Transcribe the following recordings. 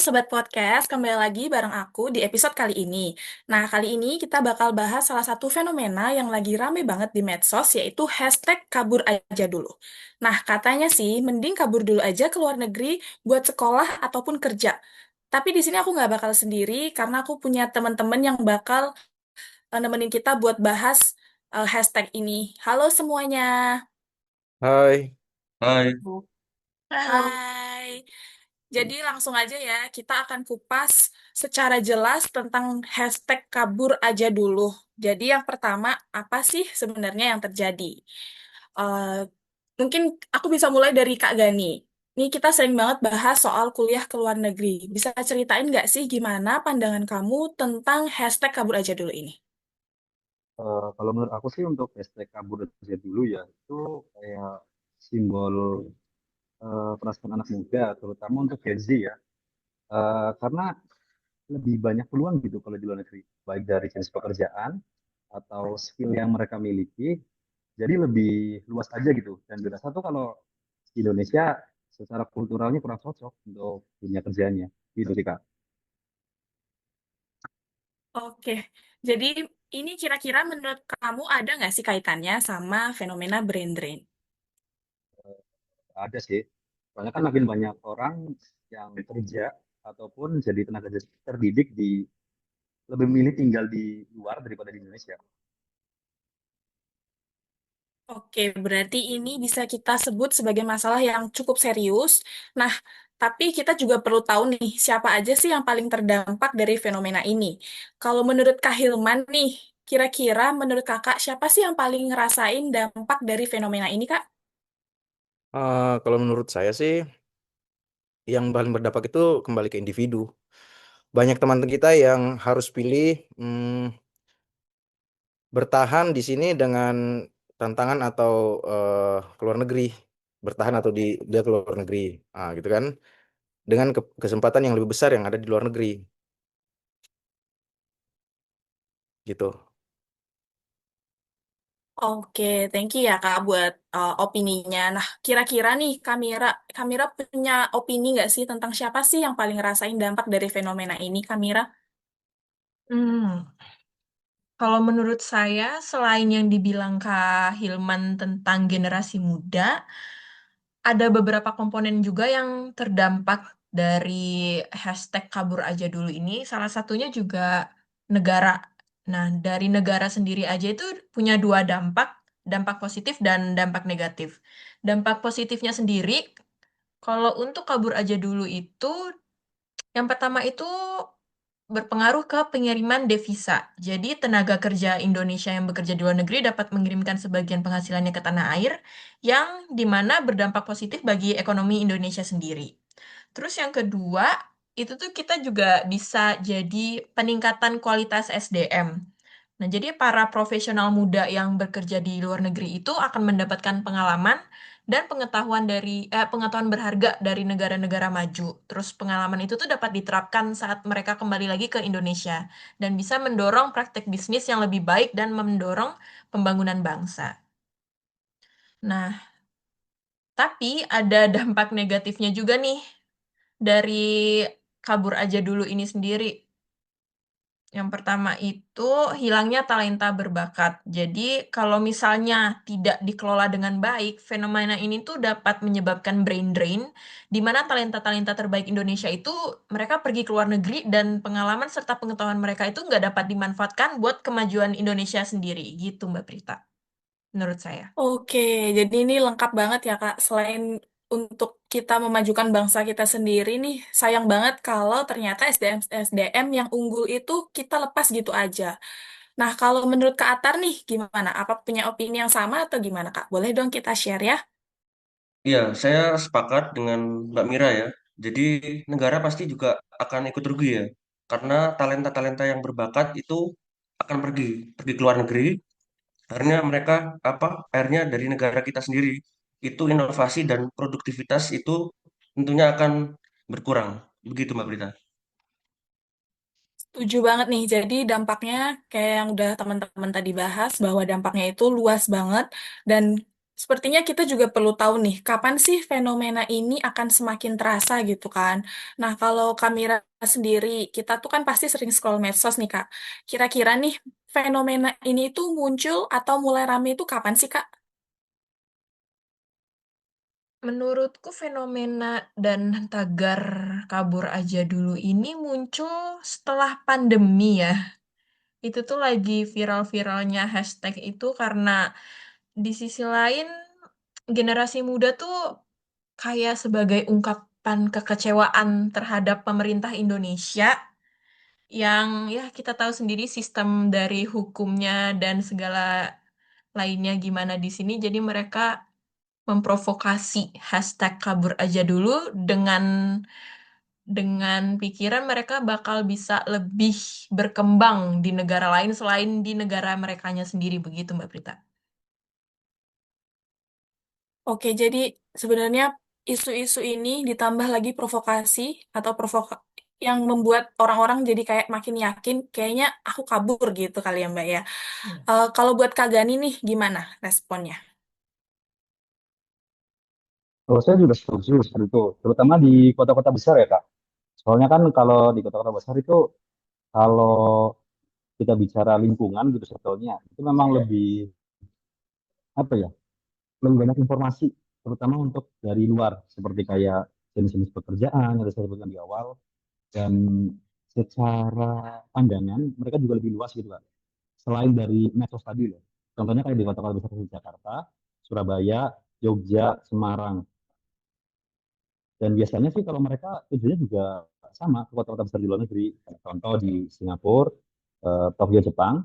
Sobat Podcast, kembali lagi bareng aku di episode kali ini. Nah, kali ini kita bakal bahas salah satu fenomena yang lagi rame banget di medsos, yaitu hashtag kabur aja dulu. Nah, katanya sih, mending kabur dulu aja ke luar negeri buat sekolah ataupun kerja. Tapi di sini aku nggak bakal sendiri, karena aku punya teman-teman yang bakal nemenin kita buat bahas hashtag ini. Halo semuanya. Hai, Hai, Halo. Hai. Jadi langsung aja ya, kita akan kupas secara jelas tentang hashtag kabur aja dulu. Jadi yang pertama, apa sih sebenarnya yang terjadi? Eh, Mungkin aku bisa mulai dari Kak Gani. Ini kita sering banget bahas soal kuliah ke luar negeri. Bisa ceritain nggak sih gimana pandangan kamu tentang hashtag kabur aja dulu ini? kalau menurut aku sih untuk hashtag kabur aja dulu ya, itu kayak simbol perasaan anak muda, terutama untuk Gen Z ya. Karena lebih banyak peluang gitu kalau di luar negeri, baik dari jenis pekerjaan atau skill yang mereka miliki, jadi lebih luas aja gitu. Dan beda satu kalau di Indonesia secara kulturalnya kurang cocok untuk dunia kerjanya, gitu sih Kak. Oke, jadi ini kira-kira menurut kamu ada nggak sih kaitannya sama fenomena brain drain? Ada sih, soalnya kan makin banyak orang yang kerja ataupun jadi tenaga terdidik di lebih memilih tinggal di luar daripada di Indonesia. Oke, berarti ini bisa kita sebut sebagai masalah yang cukup serius. Nah, tapi kita juga perlu tahu nih, siapa aja sih yang paling terdampak dari fenomena ini? Kalau menurut Kak Hilman nih, kira-kira menurut kakak siapa sih yang paling ngerasain dampak dari fenomena ini, Kak? kalau menurut saya sih yang paling berdampak itu kembali ke individu. Banyak teman kita yang harus pilih bertahan di sini dengan tantangan atau keluar negeri, bertahan atau dia keluar negeri, gitu kan, dengan kesempatan yang lebih besar yang ada di luar negeri, gitu. Oke, thank you ya Kak buat opininya. Nah, kira-kira nih Kamira, Kamira punya opini nggak sih tentang siapa sih yang paling ngerasain dampak dari fenomena ini, Kamira? Hmm, Kalau menurut saya, selain yang dibilang Kak Hilman tentang generasi muda, ada beberapa komponen juga yang terdampak dari hashtag kabur aja dulu ini. Salah satunya juga negara. Nah, dari negara sendiri aja itu punya dua dampak, dampak positif dan dampak negatif. Dampak positifnya sendiri, kalau untuk kabur aja dulu itu, yang pertama itu berpengaruh ke pengiriman devisa. Jadi, tenaga kerja Indonesia yang bekerja di luar negeri dapat mengirimkan sebagian penghasilannya ke tanah air, yang dimana berdampak positif bagi ekonomi Indonesia sendiri. Terus yang kedua, itu tuh kita juga bisa jadi peningkatan kualitas SDM. Nah, jadi para profesional muda yang bekerja di luar negeri itu akan mendapatkan pengalaman dan pengetahuan berharga dari negara-negara maju. Terus pengalaman itu tuh dapat diterapkan saat mereka kembali lagi ke Indonesia dan bisa mendorong praktek bisnis yang lebih baik dan mendorong pembangunan bangsa. Nah, tapi ada dampak negatifnya juga nih dari kabur aja dulu ini sendiri. Yang pertama itu hilangnya talenta berbakat. Jadi kalau misalnya tidak dikelola dengan baik, fenomena ini tuh dapat menyebabkan brain drain, di mana talenta-talenta terbaik Indonesia itu mereka pergi ke luar negeri dan pengalaman serta pengetahuan mereka itu nggak dapat dimanfaatkan buat kemajuan Indonesia sendiri. Gitu Mbak Prita, menurut saya. Oke, jadi ini lengkap banget ya Kak. Selain untuk kita memajukan bangsa kita sendiri nih, sayang banget kalau ternyata SDM yang unggul itu kita lepas gitu aja. Nah, kalau menurut Kak Atar nih, gimana? Apa punya opini yang sama atau gimana Kak? Boleh dong kita share ya? Iya, saya sepakat dengan Mbak Mira ya. Jadi negara pasti juga akan ikut rugi ya, karena talenta-talenta yang berbakat itu akan pergi ke luar negeri, karena mereka akhirnya dari negara kita sendiri itu inovasi dan produktivitas itu tentunya akan berkurang. Begitu Mbak Prita. Setuju banget nih. Jadi dampaknya kayak yang udah teman-teman tadi bahas bahwa dampaknya itu luas banget dan sepertinya kita juga perlu tahu nih, kapan sih fenomena ini akan semakin terasa gitu kan. Nah, kalau Kamira sendiri, kita tuh kan pasti sering scroll medsos nih, Kak. Kira-kira nih, fenomena ini tuh muncul atau mulai rame itu kapan sih, Kak? Menurutku fenomena dan tagar kabur aja dulu ini muncul setelah pandemi ya. Itu tuh lagi viral-viralnya hashtag itu karena di sisi lain generasi muda tuh kayak sebagai ungkapan kekecewaan terhadap pemerintah Indonesia yang ya kita tahu sendiri sistem dari hukumnya dan segala lainnya gimana di sini. Jadi mereka memprovokasi hashtag kabur aja dulu dengan pikiran mereka bakal bisa lebih berkembang di negara lain selain di negara merekanya sendiri begitu Mbak Prita. Oke, jadi sebenarnya isu-isu ini ditambah lagi provokasi atau yang membuat orang-orang jadi kayak makin yakin, kayaknya aku kabur gitu kali ya, Mbak ya. Iya. Kalau buat Kak Gani nih, gimana responnya? Kalau saya juga setuju seperti itu, terutama di kota-kota besar ya Kak. Soalnya kan kalau di kota-kota besar itu, kalau kita bicara lingkungan gitu sebetulnya, itu memang lebih, apa ya, lebih banyak informasi, terutama untuk dari luar, seperti kayak jenis-jenis pekerjaan yang saya sebutkan di awal, dan secara pandangan mereka juga lebih luas gitu Kak. Selain dari medsos tadi loh. Contohnya kayak di kota-kota besar seperti Jakarta, Surabaya, Jogja, Semarang. Dan biasanya sih kalau mereka tujuannya juga sama ke kota-kota besar di luar negeri. Kayak contoh di Singapura, Tokyo Jepang,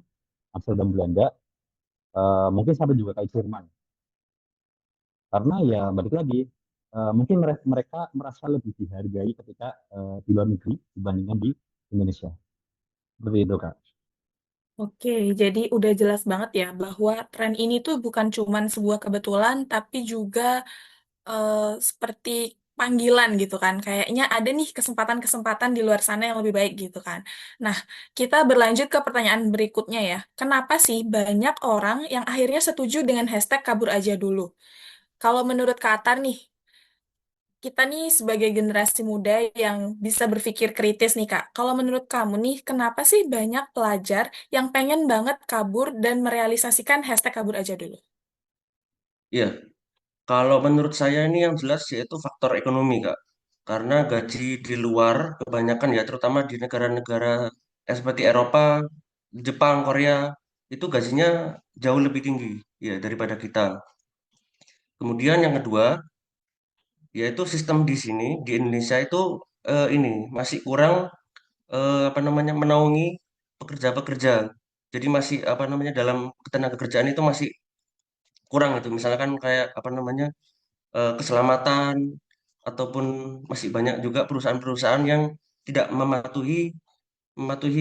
Amsterdam Belanda, mungkin sampai juga kayak Jerman. Karena ya balik lagi, mungkin mereka merasa lebih dihargai ketika di luar negeri dibandingkan di Indonesia. Seperti itu Kak. Oke, jadi udah jelas banget ya bahwa tren ini tuh bukan cuman sebuah kebetulan, tapi juga eh, seperti panggilan gitu kan. Kayaknya ada nih kesempatan-kesempatan di luar sana yang lebih baik gitu kan. Nah, kita berlanjut ke pertanyaan berikutnya ya. Kenapa sih banyak orang yang akhirnya setuju dengan hashtag kabur aja dulu? Kalau menurut Kak Atar nih, kita nih sebagai generasi muda yang bisa berpikir kritis nih Kak. Kalau menurut kamu nih, kenapa sih banyak pelajar yang pengen banget kabur dan merealisasikan hashtag kabur aja dulu? Iya, kalau menurut saya ini yang jelas yaitu faktor ekonomi, Kak. Karena gaji di luar kebanyakan ya, terutama di negara-negara seperti Eropa, Jepang, Korea, itu gajinya jauh lebih tinggi ya daripada kita. Kemudian yang kedua, yaitu sistem di sini di Indonesia itu ini masih kurang apa namanya menaungi pekerja-pekerja. Jadi masih apa namanya dalam ketenaga kerjaan itu masih kurang itu. Misalkan kayak apa namanya keselamatan ataupun masih banyak juga perusahaan-perusahaan yang tidak mematuhi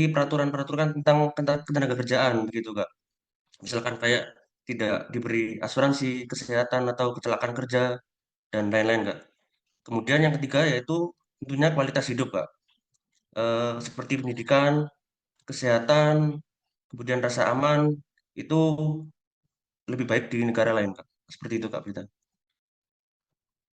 peraturan-peraturan tentang ketenaga kerjaan begitu Kak. Misalkan kayak tidak diberi asuransi kesehatan atau kecelakaan kerja dan lain-lain Kak. Kemudian yang ketiga yaitu tentunya kualitas hidup Kak. Seperti pendidikan, kesehatan, kemudian rasa aman itu lebih baik di negara lain Kak. Seperti itu Kak Prita.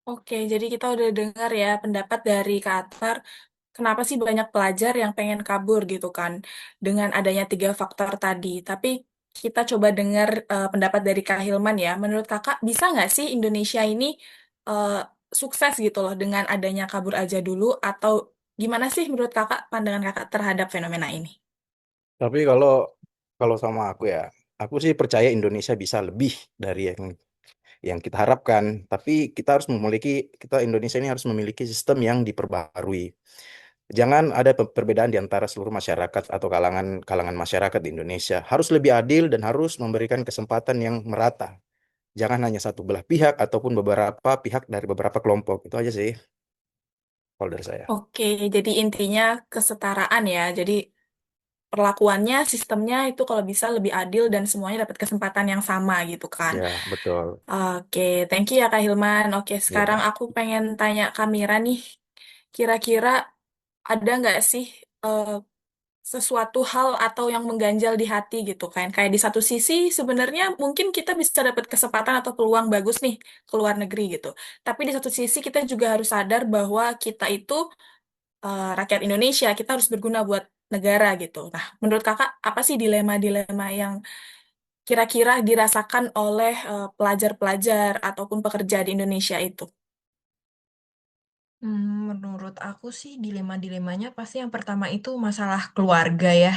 Oke, jadi kita udah dengar ya pendapat dari Kak Atar, kenapa sih banyak pelajar yang pengen kabur gitu kan, dengan adanya tiga faktor tadi. Tapi kita coba dengar pendapat dari Kak Hilman ya. Menurut Kakak, bisa nggak sih Indonesia ini eh, sukses gitu loh dengan adanya kabur aja dulu, atau gimana sih menurut Kakak pandangan Kakak terhadap fenomena ini? Tapi kalau kalau sama aku ya, aku sih percaya Indonesia bisa lebih dari yang kita harapkan. Tapi kita Indonesia ini harus memiliki sistem yang diperbarui. Jangan ada perbedaan di antara seluruh masyarakat atau kalangan kalangan masyarakat di Indonesia. Harus lebih adil dan harus memberikan kesempatan yang merata. Jangan hanya satu belah pihak ataupun beberapa pihak dari beberapa kelompok. Itu aja sih kalau dari saya. Oke, jadi intinya kesetaraan ya. Jadi perlakuannya, sistemnya itu kalau bisa lebih adil dan semuanya dapat kesempatan yang sama gitu kan. Ya, betul. Oke, thank you ya Kak Hilman. Oke, sekarang Ya. aku pengen tanya Kak Mira nih, kira-kira ada nggak sih eh, sesuatu hal atau yang mengganjal di hati gitu kan. Kayak di satu sisi sebenarnya mungkin kita bisa dapat kesempatan atau peluang bagus nih ke luar negeri gitu. Tapi di satu sisi kita juga harus sadar bahwa kita itu rakyat Indonesia, kita harus berguna buat negara gitu. Nah, menurut kakak apa sih dilema-dilema yang kira-kira dirasakan oleh pelajar-pelajar ataupun pekerja di Indonesia itu? Menurut aku sih dilema-dilemanya pasti yang pertama itu masalah keluarga ya.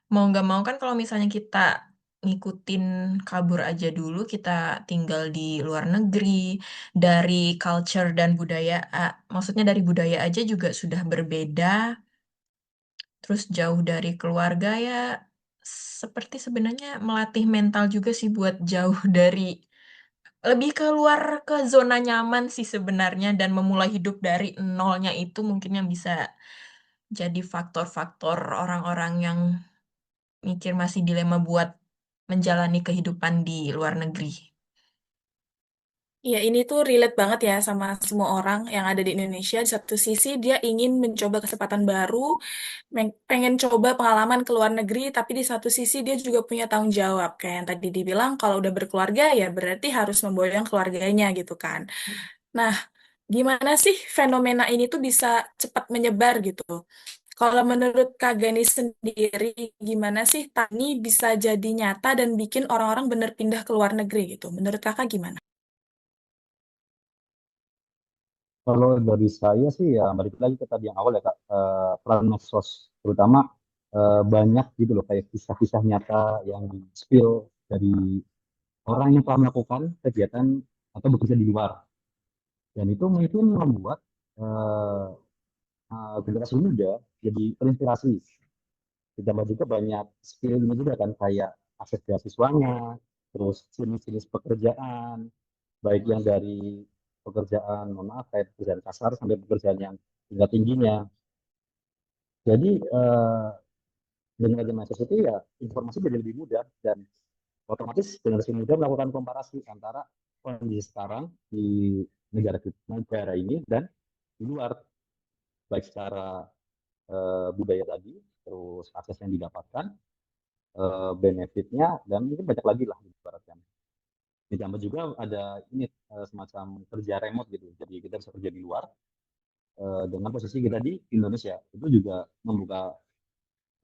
Mau nggak mau kan kalau misalnya kita ngikutin kabur aja dulu, kita tinggal di luar negeri, dari culture dan budaya, maksudnya dari budaya aja juga sudah berbeda, terus jauh dari keluarga ya, seperti sebenarnya melatih mental juga sih buat jauh dari, lebih keluar ke zona nyaman sih sebenarnya dan memulai hidup dari nolnya itu mungkin yang bisa jadi faktor-faktor orang-orang yang mikir masih dilema buat menjalani kehidupan di luar negeri. Ya, ini tuh relate banget ya sama semua orang yang ada di Indonesia. Di satu sisi dia ingin mencoba kesempatan baru, pengen coba pengalaman ke luar negeri, tapi di satu sisi dia juga punya tanggung jawab. Kayak yang tadi dibilang, kalau udah berkeluarga ya berarti harus memboyong keluarganya gitu kan. Nah, gimana sih fenomena ini tuh bisa cepat menyebar gitu? Kalau menurut Kak Gani sendiri, gimana sih Tani bisa jadi nyata dan bikin orang-orang bener pindah ke luar negeri gitu? Menurut Kakak gimana? Kalau dari saya sih ya balik lagi ke tadi yang awal ya Kak, peran medsos terutama banyak gitu loh kayak kisah-kisah nyata yang di-spill dari orang yang telah melakukan kegiatan atau bekerja di luar. Dan itu mungkin membuat eh, generasi muda jadi terinspirasi. Ditambah juga banyak skill ini juga kan kayak akses beasiswanya, terus jenis-jenis pekerjaan, baik yang dari pekerjaan, mohon maaf, kayak pekerjaan kasar sampai pekerjaan yang tingkat tingginya. Jadi dengan adanya medsos itu ya informasi jadi lebih mudah dan otomatis generasi muda melakukan komparasi antara kondisi sekarang di negara ini dan di luar, baik secara budaya tadi, terus akses yang didapatkan, benefitnya, dan mungkin banyak lagi lah ibaratkan. Ditambah juga ada ini semacam kerja remote gitu, jadi kita bisa kerja di luar dengan posisi kita di Indonesia. Itu juga membuka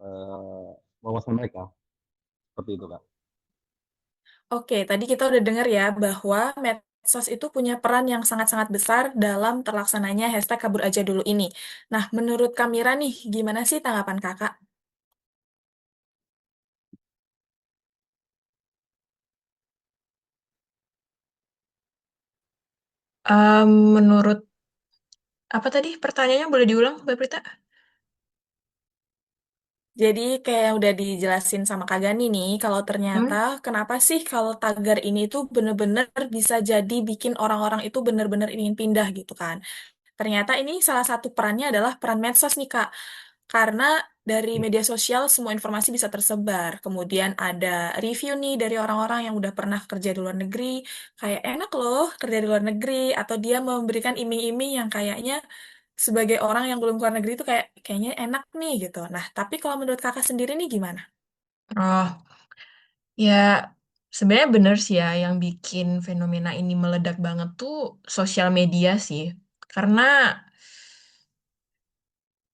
eh, wawasan mereka seperti itu kak. Oke, tadi kita udah dengar ya bahwa medsos itu punya peran yang sangat-sangat besar dalam terlaksananya hashtag kabur aja dulu ini. Nah, menurut Kamira nih, gimana sih tanggapan kakak? Menurut apa tadi pertanyaannya boleh diulang, Mbak Prita? Jadi kayak yang udah dijelasin sama Kak Gani nih, kalau ternyata Hmm? kenapa sih kalau tagar ini tuh bener-bener bisa jadi bikin orang-orang itu bener-bener ingin pindah gitu kan. Ternyata ini salah satu perannya adalah peran medsos nih Kak. Karena dari media sosial semua informasi bisa tersebar. Kemudian ada review nih dari orang-orang yang udah pernah kerja di luar negeri. Kayak enak loh kerja di luar negeri. Atau dia memberikan iming-iming yang kayaknya sebagai orang yang belum keluar negeri itu kayaknya enak nih gitu. Nah, tapi kalau menurut kakak sendiri nih gimana? Oh, ya sebenarnya bener sih ya yang bikin fenomena ini meledak banget tuh sosial media sih. Karena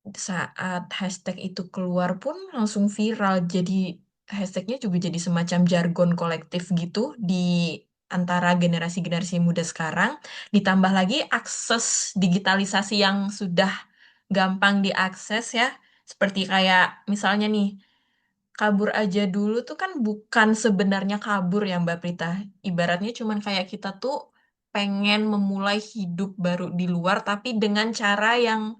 saat hashtag itu keluar pun langsung viral. Jadi hashtagnya juga jadi semacam jargon kolektif gitu di antara generasi-generasi muda sekarang. Ditambah lagi akses digitalisasi yang sudah gampang diakses ya. Seperti kayak misalnya nih, kabur aja dulu tuh kan bukan sebenarnya kabur ya Mbak Prita. Ibaratnya cuman kayak kita tuh pengen memulai hidup baru di luar tapi dengan cara yang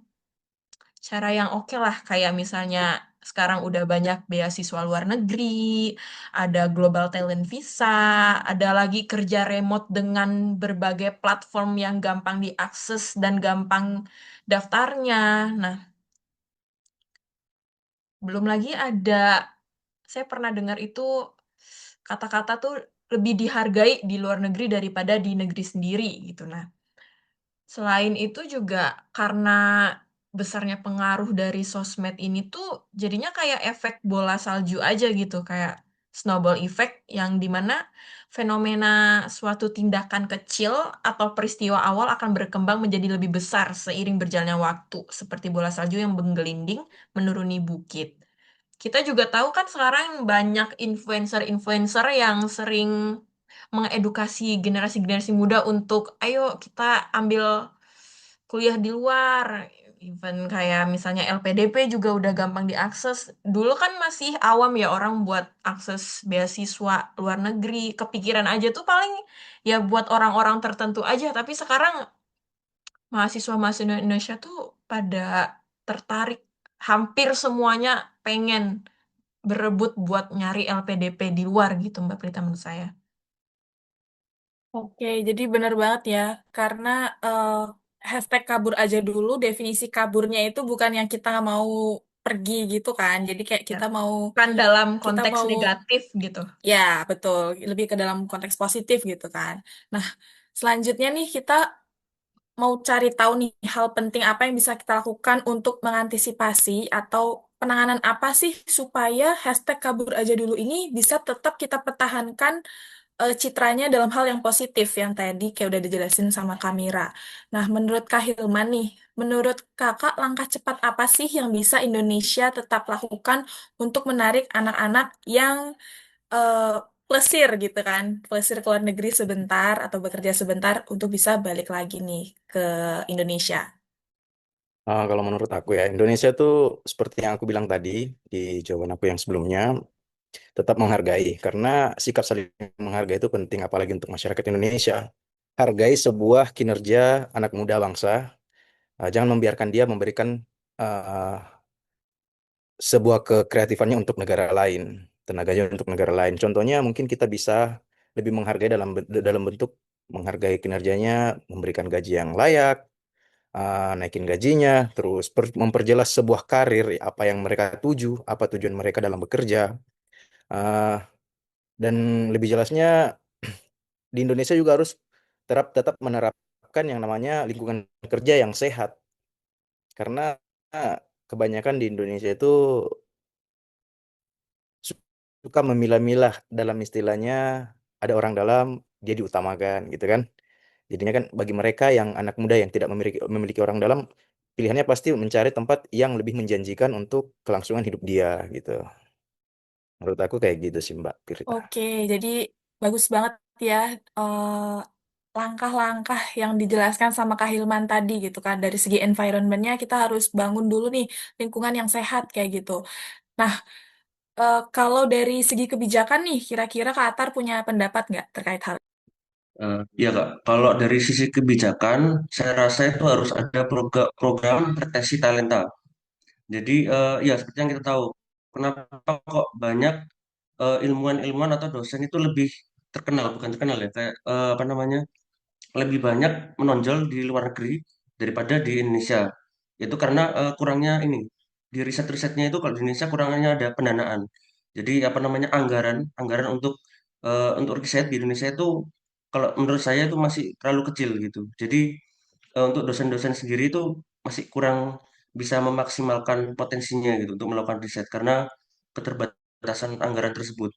oke lah, kayak misalnya sekarang udah banyak beasiswa luar negeri, ada global talent visa, ada lagi kerja remote dengan berbagai platform yang gampang diakses dan gampang daftarnya. Nah, belum lagi ada, saya pernah dengar itu kata-kata tuh lebih dihargai di luar negeri daripada di negeri sendiri gitu. Nah, selain itu juga karena besarnya pengaruh dari sosmed ini tuh jadinya kayak efek bola salju aja gitu, kayak snowball effect yang dimana fenomena suatu tindakan kecil atau peristiwa awal akan berkembang menjadi lebih besar seiring berjalannya waktu, seperti bola salju yang menggelinding menuruni bukit. Kita juga tahu kan sekarang banyak influencer-influencer yang sering mengedukasi generasi-generasi muda untuk ayo kita ambil kuliah di luar. Even kayak misalnya LPDP juga udah gampang diakses. Dulu kan masih awam ya orang buat akses beasiswa luar negeri. Kepikiran aja tuh paling ya buat orang-orang tertentu aja. Tapi sekarang mahasiswa-mahasiswa Indonesia tuh pada tertarik. Hampir semuanya pengen berebut buat nyari LPDP di luar gitu Mbak Prita menurut saya. Oke, jadi benar banget ya, karena eh, hashtag kabur aja dulu, definisi kaburnya itu bukan yang kita mau pergi gitu kan, jadi kayak Ya, kita mau kan dalam kita konteks mau negatif gitu. ya betul, lebih ke dalam konteks positif gitu kan. Nah, selanjutnya nih kita mau cari tahu nih hal penting apa yang bisa kita lakukan untuk mengantisipasi atau penanganan apa sih supaya hashtag kabur aja dulu ini bisa tetap kita pertahankan citranya dalam hal yang positif yang tadi kayak udah dijelasin sama Kamira. Nah, menurut Kak Hilman nih, menurut Kakak langkah cepat apa sih yang bisa Indonesia tetap lakukan untuk menarik anak-anak yang eh, plesir gitu kan, plesir ke luar negeri sebentar atau bekerja sebentar untuk bisa balik lagi nih ke Indonesia. Kalau menurut aku ya, Indonesia tuh seperti yang aku bilang tadi di jawaban aku yang sebelumnya, tetap menghargai. Karena sikap saling menghargai itu penting, apalagi untuk masyarakat Indonesia. Hargai sebuah kinerja anak muda bangsa. Jangan membiarkan dia memberikan uh, sebuah kekreatifannya untuk negara lain, tenaganya untuk negara lain. Contohnya mungkin kita bisa lebih menghargai dalam bentuk menghargai kinerjanya, memberikan gaji yang layak, naikin gajinya, terus memperjelas sebuah karir, apa yang mereka tuju, apa tujuan mereka dalam bekerja. Uh, dan lebih jelasnya di Indonesia juga harus tetap menerapkan yang namanya lingkungan kerja yang sehat. Karena kebanyakan di Indonesia itu suka memilah-milah, dalam istilahnya ada orang dalam dia diutamakan gitu kan. Jadinya kan bagi mereka yang anak muda yang tidak memiliki orang dalam, pilihannya pasti mencari tempat yang lebih menjanjikan untuk kelangsungan hidup dia gitu. Menurut aku kayak gitu sih Mbak Pirita. Oke, jadi bagus banget ya langkah-langkah yang dijelaskan sama Kak Hilman tadi gitu kan. Dari segi environment-nya kita harus bangun dulu nih lingkungan yang sehat kayak gitu. Nah, kalau dari segi kebijakan nih, kira-kira Kak Atar punya pendapat nggak terkait hal ini? Ya Kak, kalau dari sisi kebijakan, saya rasa itu harus ada program retensi talenta. Jadi ya seperti yang kita tahu, kenapa kok banyak ilmuwan-ilmuwan atau dosen itu lebih terkenal, bukan terkenal ya, kayak apa namanya, lebih banyak menonjol di luar negeri daripada di Indonesia. Itu karena kurangnya ini, di riset-risetnya itu kalau di Indonesia kurangnya ada pendanaan. Jadi apa namanya, anggaran anggaran untuk riset di Indonesia itu kalau menurut saya itu masih terlalu kecil gitu. Jadi untuk dosen-dosen sendiri itu masih kurang bisa memaksimalkan potensinya gitu untuk melakukan riset karena keterbatasan anggaran tersebut.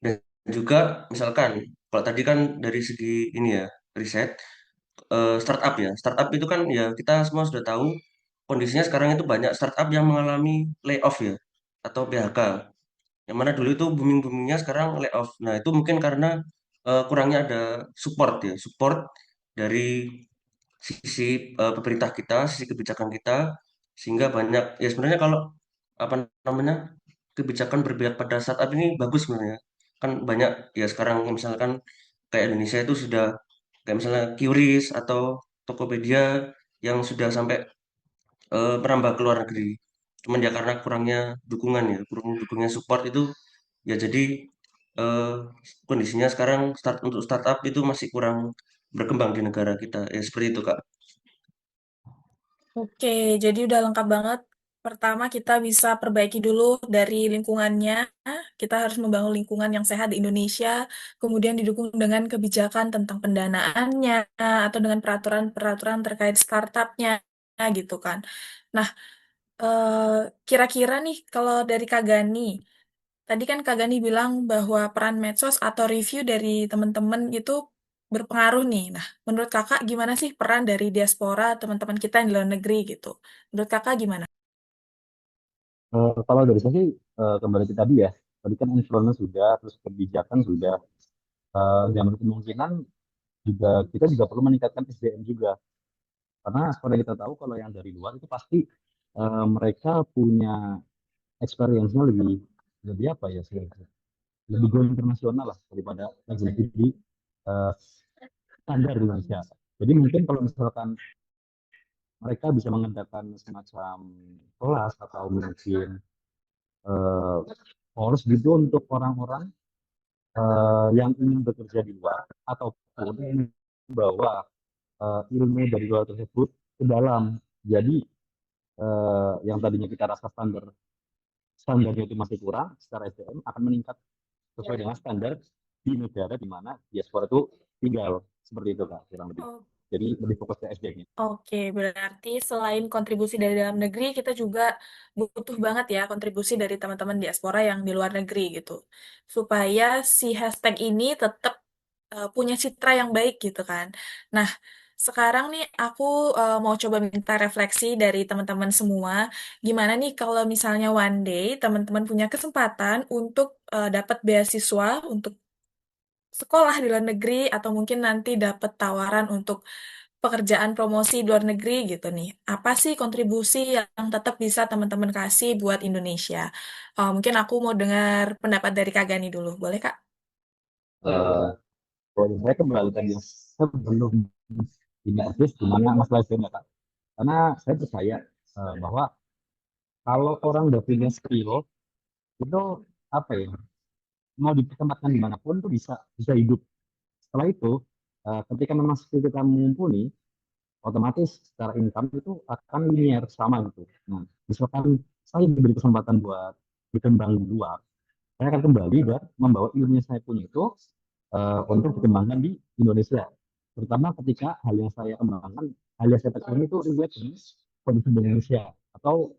Dan juga misalkan kalau tadi kan dari segi ini ya, riset, startup ya. Startup itu kan ya kita semua sudah tahu kondisinya sekarang itu banyak startup yang mengalami layoff ya atau PHK. Yang mana dulu itu booming-boomingnya sekarang layoff. Nah, itu mungkin karena kurangnya ada support ya, support dari sisi pemerintah kita, sisi kebijakan kita, sehingga banyak ya sebenarnya kalau apa namanya, kebijakan berpihak pada startup ini bagus sebenarnya. Kan banyak ya sekarang misalkan kayak Indonesia itu sudah kayak misalnya QRIS atau Tokopedia yang sudah sampai merambah ke luar negeri. Cuman ya karena kurangnya dukungan ya, kurang dukungnya support itu ya jadi eh, kondisinya sekarang untuk startup itu masih kurang berkembang di negara kita. Ya seperti itu, Kak. Oke, jadi udah lengkap banget. Pertama, kita bisa perbaiki dulu dari lingkungannya. Kita harus membangun lingkungan yang sehat di Indonesia, kemudian didukung dengan kebijakan tentang pendanaannya, atau dengan peraturan-peraturan terkait startupnya. gitu kan. Nah, kira-kira nih kalau dari Kak Gani, tadi kan Kak Gani bilang bahwa peran medsos atau review dari teman-teman itu berpengaruh nih. Nah, menurut Kakak gimana sih peran dari diaspora teman-teman kita yang di luar negeri gitu? Menurut Kakak gimana? Kalau dari saya sih kembali ke tadi ya, tadi kan influence sudah, terus kebijakan sudah, dan kemungkinan juga kita juga perlu meningkatkan SDM juga, karena seperti kita tahu kalau yang dari luar itu pasti mereka punya experience-nya lebih lebih apa ya sih, lebih go internasional lah daripada lagi di eh, standar di Indonesia. Jadi mungkin kalau misalkan mereka bisa mengadakan semacam kelas atau mungkin eh, course gitu untuk orang-orang yang ingin bekerja di luar ataupun ingin membawa ilmu dari luar tersebut ke dalam. Jadi yang tadinya kita rasa standarnya itu masih kurang, secara SDM akan meningkat sesuai dengan standar di negara di mana diaspora itu tinggal. Seperti itu Kak, kurang lebih. Jadi lebih fokus ke SDM-nya. Oke, berarti selain kontribusi dari dalam negeri, kita juga butuh banget ya kontribusi dari teman-teman diaspora yang di luar negeri gitu. Supaya si hashtag ini tetap punya citra yang baik gitu kan. Nah, sekarang nih aku mau coba minta refleksi dari teman-teman semua. Gimana nih kalau misalnya one day teman-teman punya kesempatan untuk dapat beasiswa untuk sekolah di luar negeri atau mungkin nanti dapat tawaran untuk pekerjaan promosi di luar negeri gitu nih. Apa sih kontribusi yang tetap bisa teman-teman kasih buat Indonesia? Mungkin aku mau dengar pendapat dari Kak Gani dulu. Boleh, Kak? Eh, Kalau saya kembali tadi sebelum ini habis gimana masalah SDM ya Kak. Karena saya percaya bahwa kalau orang udah punya skill itu apa ya, mau ditempatkan dimanapun tuh bisa bisa hidup. Setelah itu ketika memang skill kita mumpuni, otomatis secara income itu akan linear sama gitu. Nah, misalkan saya diberi kesempatan buat berkembang di luar, saya akan kembali dan membawa ilmu yang saya punya itu untuk dikembangkan di Indonesia. Terutama ketika hal yang saya kembangkan, hal yang saya tekuni itu relate dengan kondisi Indonesia. Atau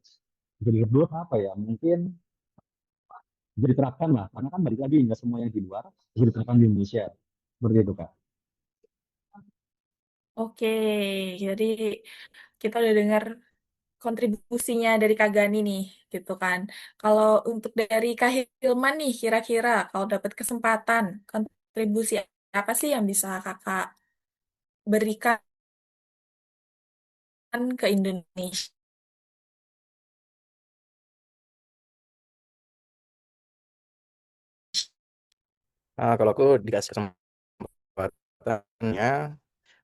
jadi kedua apa ya, mungkin bisa diterapkan lah. Karena kan balik lagi, nggak semua yang di luar bisa diterapkan di Indonesia. Seperti itu, Kak. Oke, jadi kita udah dengar kontribusinya dari Kak Gani nih, gitu kan. Kalau untuk dari Kak Hilman nih, kira-kira kalau dapat kesempatan, kontribusi apa sih yang bisa Kakak berikan ke Indonesia? Nah, kalau aku dikasih kesempatannya,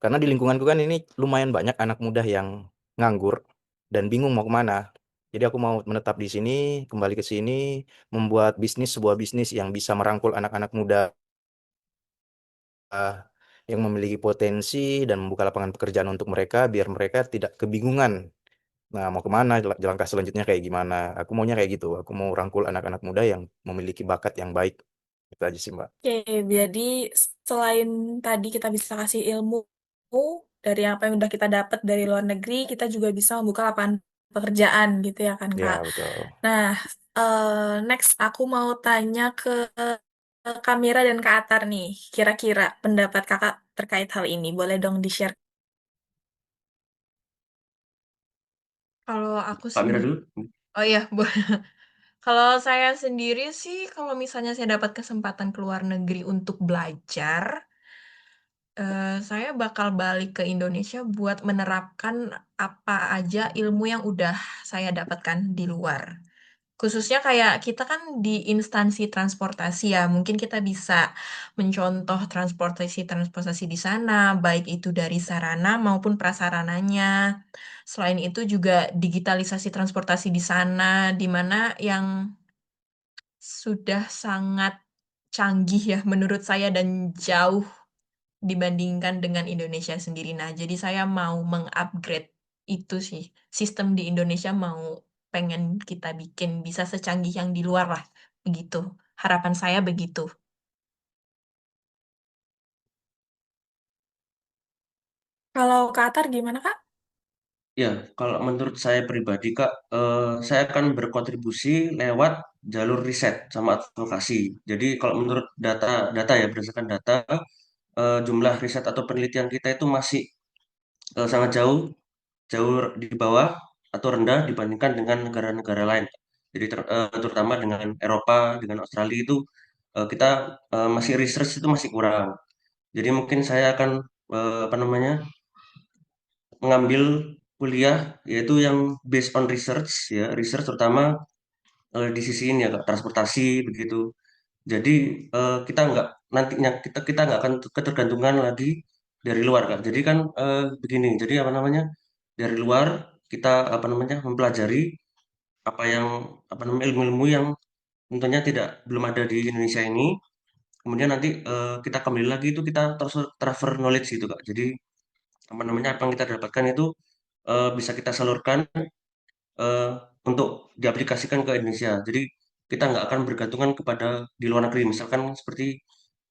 karena di lingkunganku kan ini lumayan banyak anak muda yang nganggur dan bingung mau kemana. Jadi aku mau menetap di sini, kembali ke sini, membuat bisnis, sebuah bisnis yang bisa merangkul anak-anak muda yang memiliki potensi dan membuka lapangan pekerjaan untuk mereka, biar mereka tidak kebingungan. Nah, mau kemana, langkah selanjutnya kayak gimana. Aku maunya kayak gitu. Aku mau rangkul anak-anak muda yang memiliki bakat yang baik. Itu aja sih, Mbak. Oke, jadi selain tadi kita bisa kasih ilmu dari apa yang udah kita dapat dari luar negeri, kita juga bisa membuka lapangan pekerjaan gitu ya kan, Kak. Ya, betul. Nah, next aku mau tanya ke Kamira dan Kak Atar nih. Kira-kira pendapat Kakak terkait hal ini, boleh dong di-share. Kalau aku Kak Mira sendiri, dulu. oh iya, kalau saya sendiri sih, kalau misalnya saya dapat kesempatan ke luar negeri untuk belajar, saya bakal balik ke Indonesia buat menerapkan apa aja ilmu yang udah saya dapatkan di luar. Khususnya kayak kita kan di instansi transportasi ya, mungkin kita bisa mencontoh transportasi-transportasi di sana, baik itu dari sarana maupun prasarananya. Selain itu juga digitalisasi transportasi di sana, di mana yang sudah sangat canggih ya menurut saya dan jauh dibandingkan dengan Indonesia sendiri. Nah, jadi saya mau mengupgrade itu sih. Sistem di Indonesia mau pengen kita bikin bisa secanggih yang di luar lah. Begitu. Harapan saya begitu. Kalau Kak Atar gimana, Kak? Ya, kalau menurut saya pribadi, Kak, saya akan berkontribusi lewat jalur riset sama advokasi. Jadi, kalau menurut data ya, berdasarkan data, jumlah riset atau penelitian kita itu masih sangat jauh, jauh di bawah atau rendah dibandingkan dengan negara-negara lain. Jadi, terutama dengan Eropa, dengan Australia itu, kita masih research itu masih kurang. Jadi, mungkin saya akan apa namanya mengambil kuliah yaitu yang based on research ya, research terutama di sisi ini ya Kak, transportasi begitu. Jadi kita nggak nantinya kita nggak akan ketergantungan lagi dari luar Kak. Jadi kan begini, jadi apa namanya dari luar kita apa namanya mempelajari apa yang apa namanya ilmu-ilmu yang tentunya belum ada di Indonesia ini. Kemudian nanti kita kembali lagi itu kita transfer knowledge gitu Kak. Jadi apa namanya apa yang kita dapatkan itu bisa kita salurkan eh, untuk diaplikasikan ke Indonesia. Jadi kita nggak akan bergantungan kepada di luar negeri. Misalkan seperti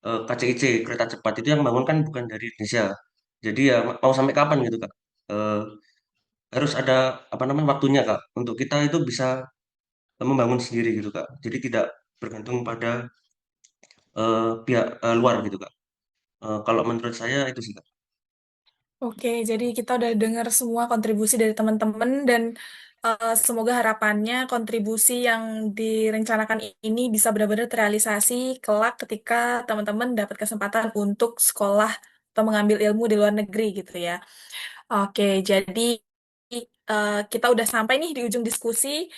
KCIC kereta cepat itu yang bangun kan bukan dari Indonesia. Jadi ya mau sampai kapan gitu Kak? Eh, harus ada apa namanya waktunya Kak untuk kita itu bisa membangun sendiri gitu Kak. Jadi tidak bergantung pada pihak luar gitu Kak. Kalau menurut saya itu sih Kak. Oke, jadi kita udah dengar semua kontribusi dari teman-teman dan semoga harapannya kontribusi yang direncanakan ini bisa benar-benar terrealisasi kelak ketika teman-teman dapat kesempatan untuk sekolah atau mengambil ilmu di luar negeri gitu ya. Oke, jadi kita udah sampai nih di ujung diskusi.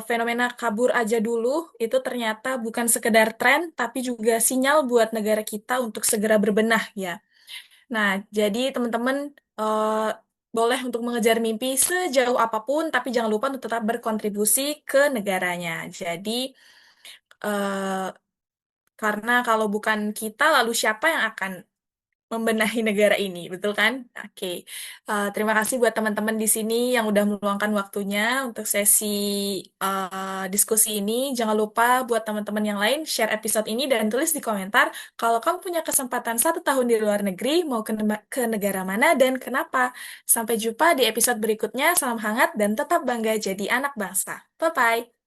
Fenomena kabur aja dulu itu ternyata bukan sekedar tren, tapi juga sinyal buat negara kita untuk segera berbenah ya. Nah, jadi teman-teman eh, boleh untuk mengejar mimpi sejauh apapun, tapi jangan lupa untuk tetap berkontribusi ke negaranya. Jadi, eh, karena kalau bukan kita, lalu siapa yang akan membenahi negara ini, betul kan? Oke. Terima kasih buat teman-teman di sini yang udah meluangkan waktunya untuk sesi diskusi ini. Jangan lupa buat teman-teman yang lain share episode ini dan tulis di komentar kalau kamu punya kesempatan 1 tahun di luar negeri, mau ke negara mana dan kenapa. Sampai jumpa di episode berikutnya. Salam hangat dan tetap bangga jadi anak bangsa. Bye-bye.